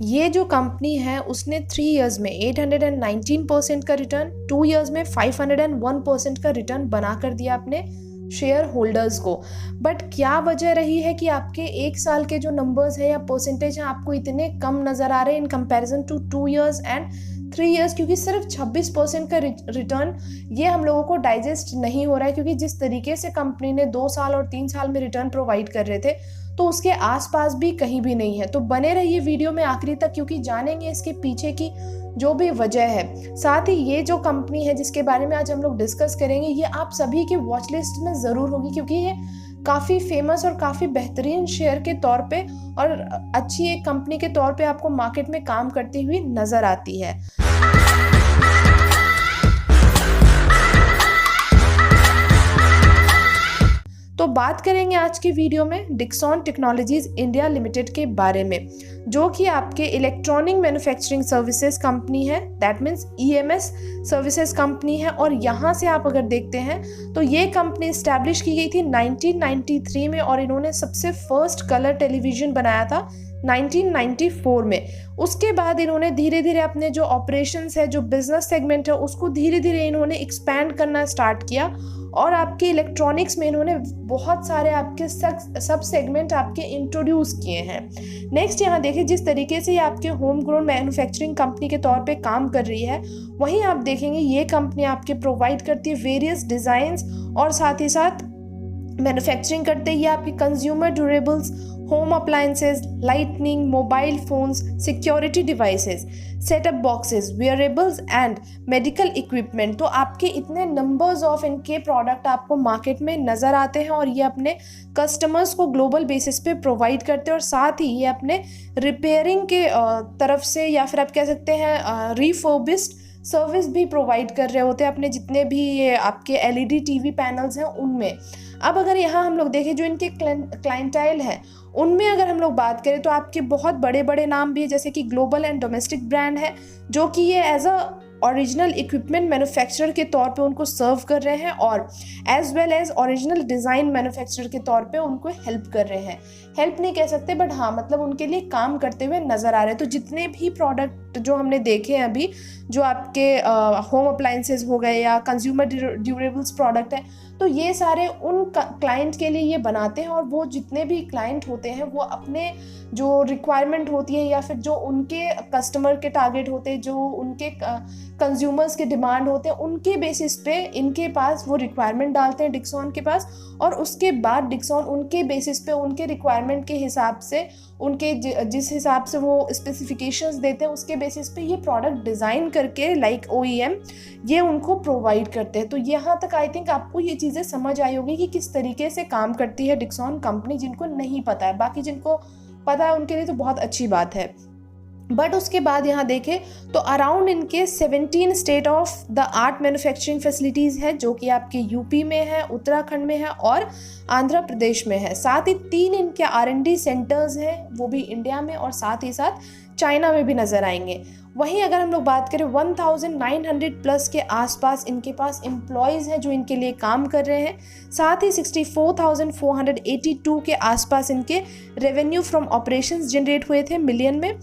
ये जो कंपनी है उसने 3 इयर्स में 819% का रिटर्न, 2 इयर्स में 501% का रिटर्न बना कर दिया अपने शेयर होल्डर्स को। बट क्या वजह रही है कि आपके एक साल के जो नंबर्स है या परसेंटेज हैं आपको इतने कम नज़र आ रहे हैं in comparison to 2 years and 3 years? क्योंकि सिर्फ 26% का रिटर्न ये हम लोगों को डाइजेस्ट नहीं हो रहा है, क्योंकि जिस तरीके से कंपनी ने 2 साल और 3 साल में रिटर्न प्रोवाइड कर रहे थे तो उसके आसपास भी कहीं भी नहीं है। तो बने रहिए वीडियो में आखिरी तक, क्योंकि जानेंगे इसके पीछे की जो भी वजह है। साथ ही ये जो कंपनी है जिसके बारे में आज हम लोग डिस्कस करेंगे, ये आप सभी की वॉच लिस्ट में ज़रूर होगी, क्योंकि ये काफ़ी फेमस और काफ़ी बेहतरीन शेयर के तौर पे और अच्छी एक कंपनी के तौर पे आपको मार्केट में काम करती हुई नज़र आती है। तो बात करेंगे आज की वीडियो में डिक्सॉन टेक्नोलॉजीज इंडिया लिमिटेड के बारे में, जो कि आपके इलेक्ट्रॉनिक मैन्युफैक्चरिंग सर्विसेज कंपनी है, that means EMS services company है। और यहाँ से आप अगर देखते हैं तो ये कंपनी इस्टेब्लिश की गई थी 1993 में, और इन्होंने सबसे फर्स्ट कलर टेलीविज़न बनाया था 1994 में। उसके बाद इन्होंने धीरे धीरे अपने जो ऑपरेशंस है, जो बिजनेस सेगमेंट है, उसको धीरे धीरे इन्होंने एक्सपैंड करना स्टार्ट किया, और आपके इलेक्ट्रॉनिक्स में इन्होंने बहुत सारे आपके सब सेगमेंट आपके इंट्रोड्यूस किए हैं। नेक्स्ट यहाँ देखिए, जिस तरीके से ये आपके होम ग्रोन मैन्युफैक्चरिंग कंपनी के तौर पे काम कर रही है, वहीं आप देखेंगे ये कंपनी आपके प्रोवाइड करती है वेरियस डिज़ाइंस, और साथ ही साथ मैन्युफैक्चरिंग करते ही आपकी consumer durables, home appliances, lightning, mobile phones, security devices, setup boxes, wearables and medical equipment. तो आपके इतने नंबर्स ऑफ इनके प्रोडक्ट आपको मार्केट में नज़र आते हैं, और ये अपने कस्टमर्स को ग्लोबल बेसिस पे प्रोवाइड करते हैं। और साथ ही ये अपने रिपेयरिंग के तरफ से, या फिर आप कह सकते हैं रिफर्बिश्ड सर्विस भी प्रोवाइड कर रहे होते हैं अपने जितने भी ये आपके LED TV पैनल्स हैं उनमें। अब अगर यहाँ हम लोग देखें जो इनके क्लाइंटाइल हैं, उनमें अगर हम लोग बात करें तो आपके बहुत बड़े बड़े नाम भी है, जैसे कि ग्लोबल एंड डोमेस्टिक ब्रांड है, जो कि ये as a original equipment manufacturer के तौर पे उनको सर्व कर रहे हैं, और as well as original design manufacturer के तौर पे उनको हेल्प कर रहे हैं। हेल्प नहीं कह सकते, बट हाँ मतलब उनके लिए काम करते हुए नज़र आ रहे हैं। तो जितने भी प्रोडक्ट जो हमने देखे हैं अभी, जो आपके होम अप्लायंसेज हो गए या कंज्यूमर ड्यूरेबल्स प्रोडक्ट है, तो ये सारे उन क्लाइंट के लिए ये बनाते हैं, और वो जितने भी क्लाइंट होते हैं वो अपने जो रिक्वायरमेंट होती है या फिर जो उनके कस्टमर के टारगेट होते हैं, जो उनके कंज्यूमर्स के डिमांड होते हैं, उनके बेसिस पे इनके पास वो रिक्वायरमेंट डालते हैं डिक्सॉन के पास, और उसके बाद डिक्सॉन उनके बेसिस पे उनके रिक्वायरमेंट के हिसाब से, उनके जिस हिसाब से वो स्पेसिफिकेशंस देते हैं उसके बेसिस पे ये प्रोडक्ट डिज़ाइन करके लाइक OEM ये उनको प्रोवाइड करते हैं। तो यहाँ तक आई थिंक आपको ये चीज़ें समझ आई होगी कि किस तरीके से काम करती है डिक्सॉन कंपनी। जिनको नहीं पता है, बाकी जिनको पता है उनके लिए तो बहुत अच्छी बात है। बट उसके बाद यहाँ देखें तो अराउंड इनके 17 state of the art manufacturing facilities है, जो कि आपके यूपी में है, उत्तराखंड में है और आंध्र प्रदेश में है। साथ ही 3 इनके R&D सेंटर्स हैं, वो भी इंडिया में और साथ ही साथ चाइना में भी नज़र आएंगे। वहीं अगर हम लोग बात करें 1900 प्लस के आसपास इनके पास एम्प्लॉयज़ हैं जो इनके लिए काम कर रहे हैं। साथ ही 64,482 के आसपास इनके रेवेन्यू फ्रॉम ऑपरेशंस जनरेट हुए थे मिलियन में।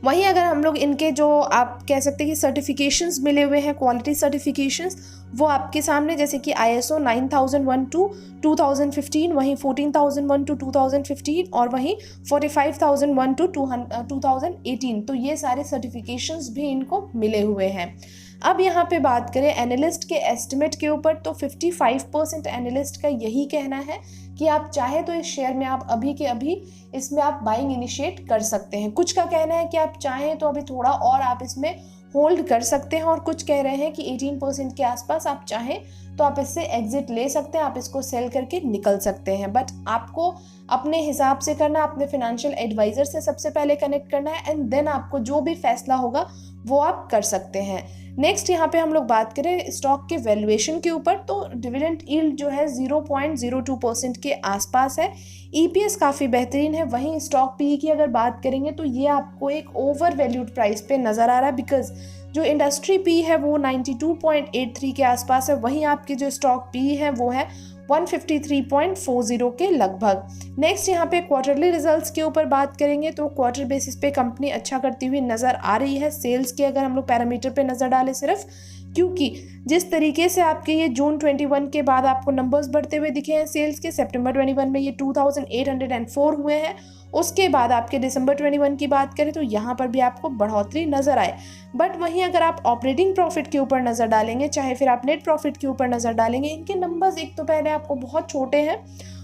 वहीं अगर हम लोग इनके जो आप कह सकते हैं कि सर्टिफिकेशंस मिले हुए हैं, क्वालिटी सर्टिफिकेशंस, वो आपके सामने, जैसे कि ISO 9001/2015, वहीं 14,001/2015 और वहीं 45,001/2018। तो ये सारे सर्टिफिकेशंस भी इनको मिले हुए हैं। अब यहाँ पे बात करें एनालिस्ट के एस्टिमेट के ऊपर, तो 55% एनालिस्ट का यही कहना है कि आप चाहे तो इस शेयर में आप अभी के अभी इसमें आप बाइंग इनिशिएट कर सकते हैं। कुछ का कहना है कि आप चाहें तो अभी थोड़ा और आप इसमें होल्ड कर सकते हैं, और कुछ कह रहे हैं कि 18% के आसपास आप चाहें तो आप इससे एग्जिट ले सकते हैं, आप इसको सेल करके निकल सकते हैं। बट आपको अपने हिसाब से करना, अपने फाइनेंशियल एडवाइज़र से सबसे पहले कनेक्ट करना है, एंड देन आपको जो भी फैसला होगा वो आप कर सकते हैं। नेक्स्ट यहाँ पे हम लोग बात करें स्टॉक के वैल्यूएशन के ऊपर, तो डिविडेंड यील्ड जो है 0.02% के आसपास है। EPS काफ़ी बेहतरीन है। वहीं स्टॉक PE की अगर बात करेंगे तो ये आपको एक ओवर वैल्यूड प्राइस पे नज़र आ रहा है, बिकॉज जो इंडस्ट्री PE है वो 92.83 के आसपास है। वहीं आपकी जो स्टॉक PE है वो है 153.40 के लगभग। नेक्स्ट यहाँ पे क्वार्टरली रिजल्ट्स के ऊपर बात करेंगे तो क्वार्टर बेसिस पे कंपनी अच्छा करती हुई नज़र आ रही है। सेल्स के अगर हम लोग पैरामीटर पे नज़र डालें सिर्फ, क्योंकि जिस तरीके से आपके ये जून 21 के बाद आपको नंबर्स बढ़ते हुए दिखे हैं सेल्स के, सितंबर 21 में ये 2804 हुए हैं, उसके बाद आपके दिसंबर 21 की बात करें तो यहाँ पर भी आपको बढ़ोतरी नज़र आए। बट वहीं अगर आप ऑपरेटिंग प्रॉफिट के ऊपर नज़र डालेंगे, चाहे फिर आप नेट प्रॉफिट के ऊपर नज़र डालेंगे, इनके नंबर्स एक तो पहले आपको बहुत छोटे हैं,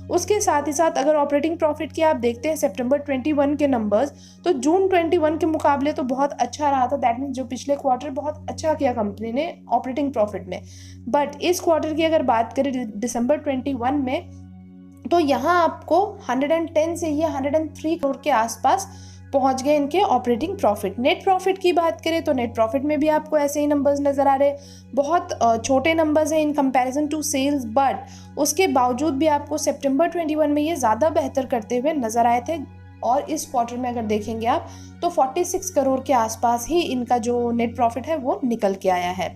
उसके साथ ही साथ अगर ऑपरेटिंग प्रॉफिट की आप देखते हैं सितंबर 21 के नंबर्स, तो जून 21 के मुकाबले तो बहुत अच्छा रहा था। दैट मीन्स जो पिछले क्वार्टर बहुत अच्छा किया कंपनी ने ऑपरेटिंग प्रॉफिट में। बट इस क्वार्टर की अगर बात करें दिसंबर 21 में, तो यहाँ आपको 110 से ये 103 करोड़ के आसपास पहुंच गए इनके ऑपरेटिंग प्रॉफिट। नेट प्रॉफिट की बात करें तो नेट प्रॉफिट में भी आपको ऐसे ही नंबर्स नज़र आ रहे, बहुत छोटे नंबर्स हैं in comparison to sales, but उसके बावजूद भी आपको सितंबर 21 में ये ज़्यादा बेहतर करते हुए नज़र आए थे। और इस क्वार्टर में अगर देखेंगे आप तो 46 करोड़ के आसपास ही इनका जो नेट प्रॉफिट है वो निकल के आया है।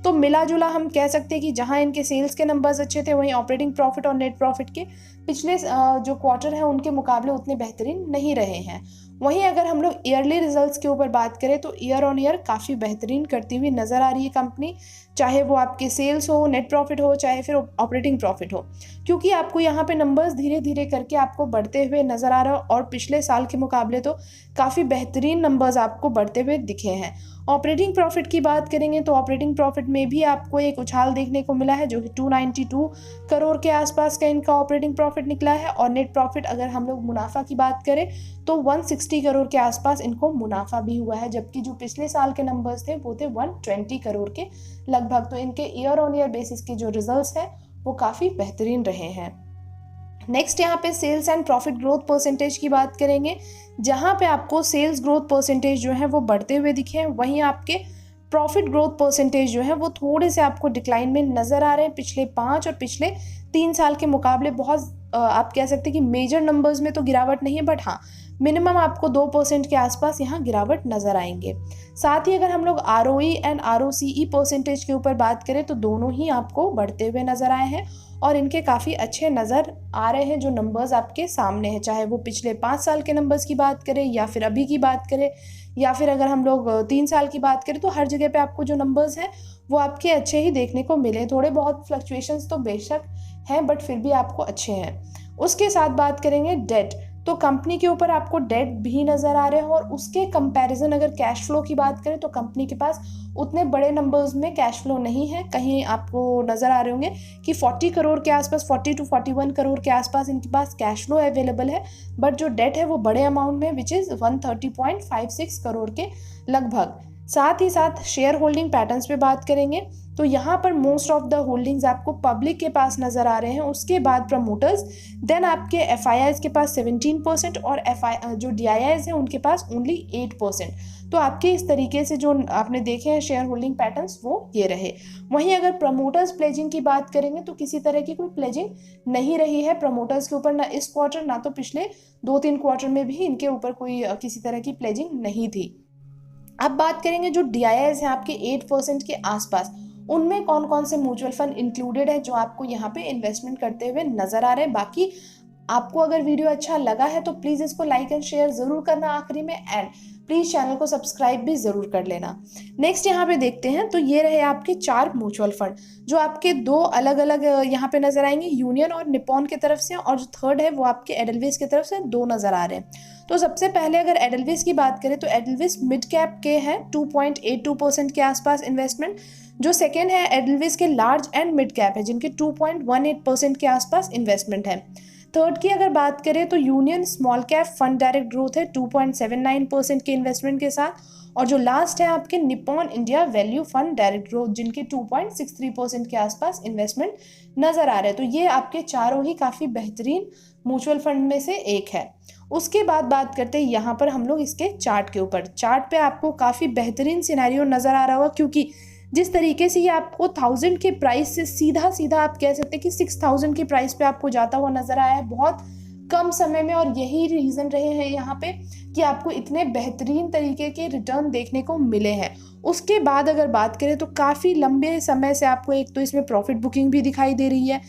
तो मिला जुला हम कह सकते हैं कि जहां इनके सेल्स के नंबर्स अच्छे थे, वहीं ऑपरेटिंग प्रॉफिट और नेट प्रॉफिट के पिछले जो क्वार्टर हैं उनके मुकाबले उतने बेहतरीन नहीं रहे हैं। वहीं अगर हम लोग ईयरली रिजल्ट्स के ऊपर बात करें तो ईयर ऑन ईयर काफ़ी बेहतरीन करती हुई नज़र आ रही है कंपनी, चाहे वो आपके सेल्स हो, नेट प्रॉफिट हो, चाहे फिर ऑपरेटिंग प्रॉफिट हो, क्योंकि आपको यहाँ पे नंबर्स धीरे धीरे करके आपको बढ़ते हुए नज़र आ रहा है और पिछले साल के मुकाबले तो काफ़ी बेहतरीन नंबर्स आपको बढ़ते हुए दिखे हैं। ऑपरेटिंग प्रॉफिट की बात करेंगे तो ऑपरेटिंग प्रॉफिट में भी आपको एक उछाल देखने को मिला है, जो कि 292 करोड़ के आसपास का इनका ऑपरेटिंग प्रॉफिट निकला है। और नेट प्रॉफिट अगर हम लोग मुनाफा की बात करें तो 160 करोड़ के आसपास इनको मुनाफा भी हुआ है, जबकि जो पिछले साल के नंबर्स थे वो थे 120 करोड़ के लगभग। तो इनके ईयर ऑन ईयर बेसिस के जो रिजल्ट्स हैं वो काफ़ी बेहतरीन रहे हैं। नेक्स्ट यहाँ पे sales and profit growth percentage की बात करेंगे, जहाँ पे आपको सेल्स ग्रोथ परसेंटेज जो है वो बढ़ते हुए दिखे हैं, वहीं आपके प्रॉफिट ग्रोथ परसेंटेज जो है वो थोड़े से आपको डिक्लाइन में नज़र आ रहे हैं पिछले 5 और पिछले 3 साल के मुकाबले। बहुत आप कह सकते हैं कि मेजर नंबर्स में तो गिरावट नहीं है, बट हाँ मिनिमम आपको 2% के आसपास यहाँ गिरावट नज़र आएंगे। साथ ही अगर हम लोग ROE एंड ROCE परसेंटेज के ऊपर बात करें तो दोनों ही आपको बढ़ते हुए नज़र आए हैं और इनके काफ़ी अच्छे नज़र आ रहे हैं जो नंबर्स आपके सामने हैं, चाहे वो पिछले 5 साल के नंबर्स की बात करें या फिर अभी की बात करें या फिर अगर हम लोग 3 साल की बात करें, तो हर जगह पे आपको जो नंबर्स हैं वो आपके अच्छे ही देखने को मिले। थोड़े बहुत फ्लक्चुएशंस तो बेशक हैं, बट फिर भी आपको अच्छे हैं। उसके साथ बात करेंगे डेट, तो कंपनी के ऊपर आपको डेट भी नज़र आ रहे हैं और उसके कंपैरिजन अगर कैश फ्लो की बात करें तो कंपनी के पास उतने बड़े नंबर्स में कैश फ्लो नहीं है। कहीं आपको नज़र आ रहे होंगे कि 40 करोड़ के आसपास, 40 to 41 करोड़ के आसपास इनके पास कैश फ्लो अवेलेबल है, बट जो डेट है वो बड़े अमाउंट में, विच इज़ 130.56 करोड़ के लगभग। साथ ही साथ शेयर होल्डिंग पैटर्न्स पे बात करेंगे तो यहाँ पर मोस्ट ऑफ द होल्डिंग्स आपको पब्लिक के पास नज़र आ रहे हैं, उसके बाद प्रमोटर्स, देन आपके FIIs के पास 17% और जो DIIs हैं उनके पास ओनली 8%। तो आपके इस तरीके से जो आपने देखे हैं शेयर होल्डिंग पैटर्न्स वो ये रहे। वहीं अगर प्रमोटर्स प्लेजिंग की बात करेंगे तो किसी तरह की कोई प्लेजिंग नहीं रही है प्रमोटर्स के ऊपर, ना इस क्वार्टर ना तो पिछले 2-3 क्वार्टर में भी इनके ऊपर कोई किसी तरह की प्लेजिंग नहीं थी। अब बात करेंगे जो DIIs हैं आपके 8% के आसपास, उनमें कौन कौन से म्यूचुअल फंड इंक्लूडेड है जो आपको यहाँ पे इन्वेस्टमेंट करते हुए नजर आ रहे हैं। बाकी आपको अगर वीडियो अच्छा लगा है तो प्लीज़ इसको लाइक एंड शेयर ज़रूर करना आखिरी में, एंड प्लीज़ चैनल को सब्सक्राइब भी ज़रूर कर लेना। नेक्स्ट यहाँ पे देखते हैं तो ये रहे आपके 4 म्यूचुअल फंड जो आपके 2 अलग अलग यहाँ पे नज़र आएंगे, यूनियन और निपॉन की तरफ से, और जो थर्ड है वो आपके एडलविस की तरफ से 2 नज़र आ रहे हैं। तो सबसे पहले अगर एडलविस की बात करें तो एडलविस मिड कैप के हैं 2.82% के आसपास इन्वेस्टमेंट। जो सेकेंड है एडलविस के लार्ज एंड मिड कैप है जिनके 2.18% के आसपास इन्वेस्टमेंट है। थर्ड की अगर बात करें तो union small cap fund direct growth है 2.79% के इन्वेस्टमेंट के साथ, और जो लास्ट है आपके Nippon India value fund direct growth जिनके 2.63% के आसपास इन्वेस्टमेंट नज़र आ रहे हैं। तो ये आपके चारों ही काफ़ी बेहतरीन म्यूचुअल फंड में से एक है। उसके बाद बात करते हैं यहाँ पर हम लोग इसके चार्ट के ऊपर। चार्ट पे आपको काफ़ी बेहतरीन सिनेरियो नज़र आ रहा होगा, क्योंकि जिस तरीके से ये आपको 1000 के प्राइस से सीधा सीधा आप कह सकते हैं कि 6000 की प्राइस पे आपको जाता हुआ नज़र आया है बहुत कम समय में, और यही रीज़न रहे हैं यहाँ पे कि आपको इतने बेहतरीन तरीके के रिटर्न देखने को मिले हैं। उसके बाद अगर बात करें तो काफ़ी लंबे समय से आपको एक तो इसमें प्रॉफिट बुकिंग भी दिखाई दे रही है,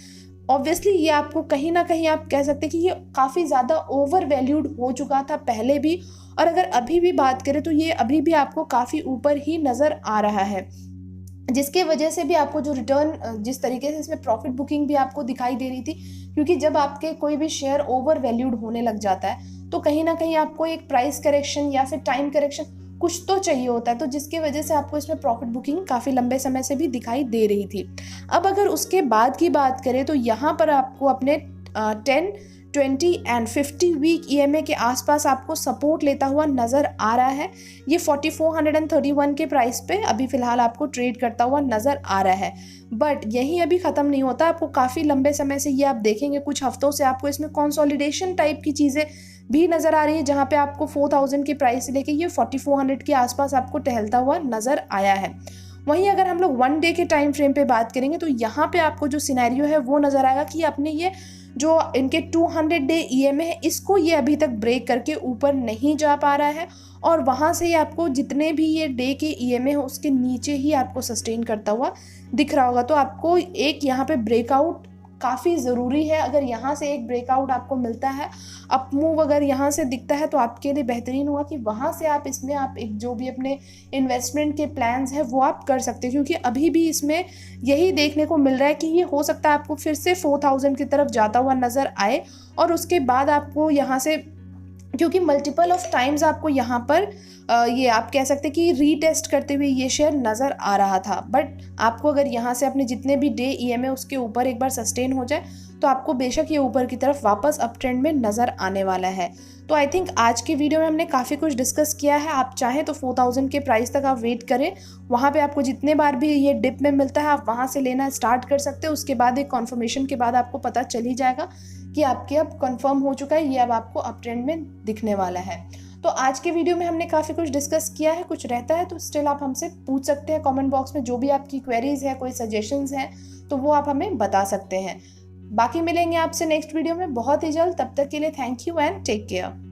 ऑब्वियसली ये आपको कहीं ना कहीं आप कह सकते हैं कि ये काफ़ी ज़्यादा ओवर वैल्यूड हो चुका था पहले भी, और अगर अभी भी बात करें तो ये अभी भी आपको काफ़ी ऊपर ही नज़र आ रहा है, जिसके वजह से भी आपको जो रिटर्न जिस तरीके से इसमें प्रॉफिट बुकिंग भी आपको दिखाई दे रही थी, क्योंकि जब आपके कोई भी शेयर ओवर वैल्यूड होने लग जाता है तो कहीं ना कहीं आपको एक प्राइस करेक्शन या फिर टाइम करेक्शन कुछ तो चाहिए होता है, तो जिसके वजह से आपको इसमें प्रॉफिट बुकिंग काफ़ी लंबे समय से भी दिखाई दे रही थी। अब अगर उसके बाद की बात करें तो यहाँ पर आपको अपने 10, 20 एंड 50 वीक EMA के आसपास आपको सपोर्ट लेता हुआ नज़र आ रहा है। ये 4431 के प्राइस पे अभी फ़िलहाल आपको ट्रेड करता हुआ नज़र आ रहा है, बट यही अभी ख़त्म नहीं होता, आपको काफ़ी लंबे समय से ये आप देखेंगे कुछ हफ्तों से आपको इसमें कंसोलिडेशन टाइप की चीज़ें भी नज़र आ रही है, जहाँ पे आपको 4000 की प्राइस से लेके ये 4400 के आसपास आपको टहलता हुआ नज़र आया है। वहीं अगर हम लोग 1 डे के टाइम फ्रेम पे बात करेंगे तो यहाँ पे आपको जो सिनेरियो है वो नज़र आएगा कि अपने ये जो इनके 200 डे EMA है इसको ये अभी तक ब्रेक करके ऊपर नहीं जा पा रहा है, और वहाँ से ही आपको जितने भी ये डे के EMA है उसके नीचे ही आपको सस्टेन करता हुआ दिख रहा होगा। तो आपको एक यहाँ पे ब्रेकआउट काफ़ी ज़रूरी है। अगर यहाँ से एक ब्रेकआउट आपको मिलता है, अप मूव अगर यहाँ से दिखता है तो आपके लिए बेहतरीन होगा कि वहाँ से आप इसमें आप एक जो भी अपने इन्वेस्टमेंट के प्लान्स हैं वो आप कर सकते हैं, क्योंकि अभी भी इसमें यही देखने को मिल रहा है कि ये हो सकता है आपको फिर से 4000 की तरफ जाता हुआ नज़र आए, और उसके बाद आपको यहाँ से, क्योंकि मल्टीपल ऑफ टाइम्स आपको यहाँ पर ये आप कह सकते हैं कि रीटेस्ट करते हुए ये शेयर नज़र आ रहा था, बट आपको अगर यहाँ से अपने जितने भी डे EMA उसके ऊपर एक बार सस्टेन हो जाए तो आपको बेशक ये ऊपर की तरफ वापस अप ट्रेंड में नज़र आने वाला है। तो आई थिंक आज की वीडियो में हमने काफ़ी कुछ डिस्कस किया है। आप चाहें तो 4000 के प्राइस तक आप वेट करें, वहाँ पे आपको जितने बार भी ये डिप में मिलता है आप वहाँ से लेना स्टार्ट कर सकते हैं। उसके बाद एक कॉन्फर्मेशन के बाद आपको पता चल ही जाएगा कि आपके अब कंफर्म हो चुका है, ये अब आपको अप ट्रेंड में दिखने वाला है। तो आज के वीडियो में हमने काफ़ी कुछ डिस्कस किया है, कुछ रहता है तो स्टिल आप हमसे पूछ सकते हैं कमेंट बॉक्स में, जो भी आपकी क्वेरीज है, कोई सजेशंस हैं तो वो आप हमें बता सकते हैं। बाकी मिलेंगे आपसे नेक्स्ट वीडियो में बहुत ही जल्द, तब तक के लिए thank you and take care.